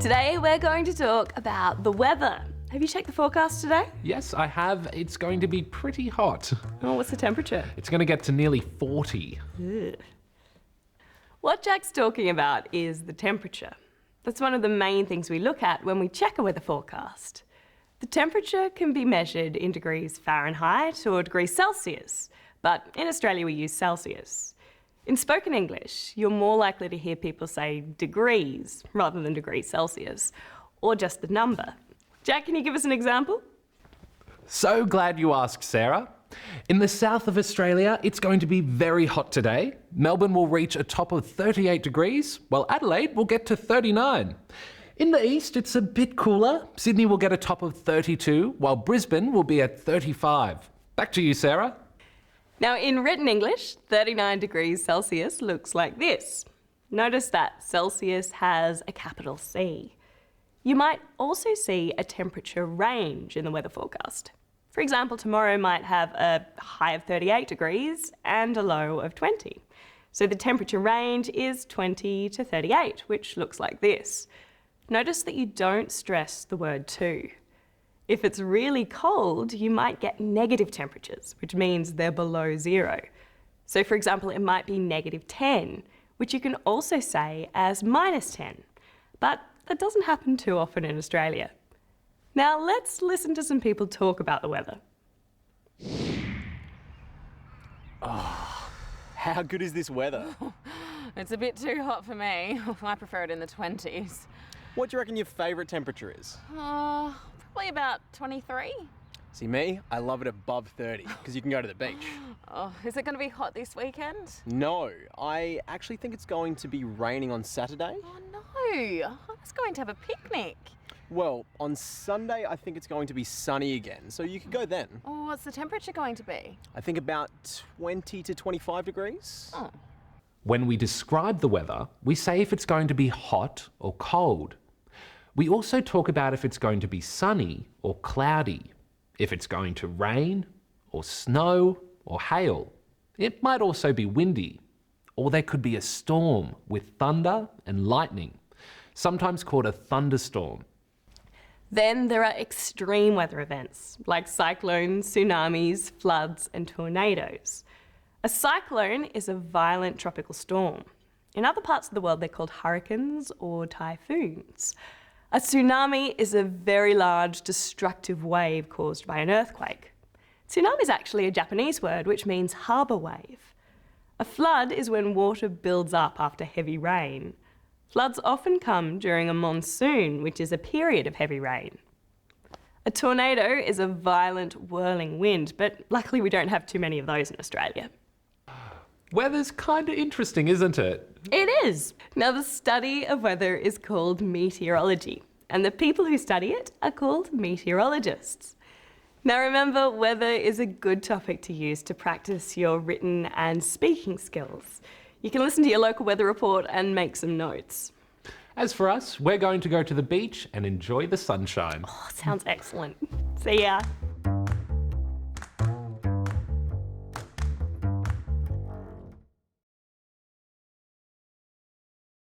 Today we're going to talk about the weather. Have you checked the forecast today? Yes, I have. It's going to be pretty hot. Oh, what's the temperature? It's going to get to nearly 40. Ugh. What Jack's talking about is the temperature. That's one of the main things we look at when we check a weather forecast. The temperature can be measured in degrees Fahrenheit or degrees Celsius, but in Australia we use Celsius. In spoken English, you're more likely to hear people say degrees rather than degrees Celsius, or just the number. Jack, can you give us an example? So glad you asked, Sarah. In the south of Australia, it's going to be very hot today. Melbourne will reach a top of 38 degrees, while Adelaide will get to 39. In the east, it's a bit cooler. Sydney will get a top of 32, while Brisbane will be at 35. Back to you, Sarah. Now, in written English, 39 degrees Celsius looks like this. Notice that Celsius has a capital C. You might also see a temperature range in the weather forecast. For example, tomorrow might have a high of 38 degrees and a low of 20. So the temperature range is 20 to 38, which looks like this. Notice that you don't stress the word to. If it's really cold, you might get negative temperatures, which means they're below zero. So for example, it might be -10, which you can also say as -10. But that doesn't happen too often in Australia. Now let's listen to some people talk about the weather. Oh, how good is this weather? It's a bit too hot for me. I prefer it in the 20s. What do you reckon your favourite temperature is? Probably about 23. See me, I love it above 30 because you can go to the beach. Oh, is it going to be hot this weekend? No, I actually think it's going to be raining on Saturday. Oh no, I was going to have a picnic. Well, on Sunday I think it's going to be sunny again, so you could go then. Oh, what's the temperature going to be? I think about 20 to 25 degrees. Oh. When we describe the weather, we say if it's going to be hot or cold. We also talk about if it's going to be sunny or cloudy, if it's going to rain or snow or hail. It might also be windy, or there could be a storm with thunder and lightning, sometimes called a thunderstorm. Then there are extreme weather events like cyclones, tsunamis, floods and tornadoes. A cyclone is a violent tropical storm. In other parts of the world they're called hurricanes or typhoons. A tsunami is a very large destructive wave caused by an earthquake. Tsunami is actually a Japanese word which means harbour wave. A flood is when water builds up after heavy rain. Floods often come during a monsoon, which is a period of heavy rain. A tornado is a violent whirling wind, but luckily we don't have too many of those in Australia. Weather's kind of interesting, isn't it? It is. Now, the study of weather is called meteorology, and the people who study it are called meteorologists. Now remember, weather is a good topic to use to practice your written and speaking skills. You can listen to your local weather report and make some notes. As for us, we're going to go to the beach and enjoy the sunshine. Oh, sounds excellent. See ya.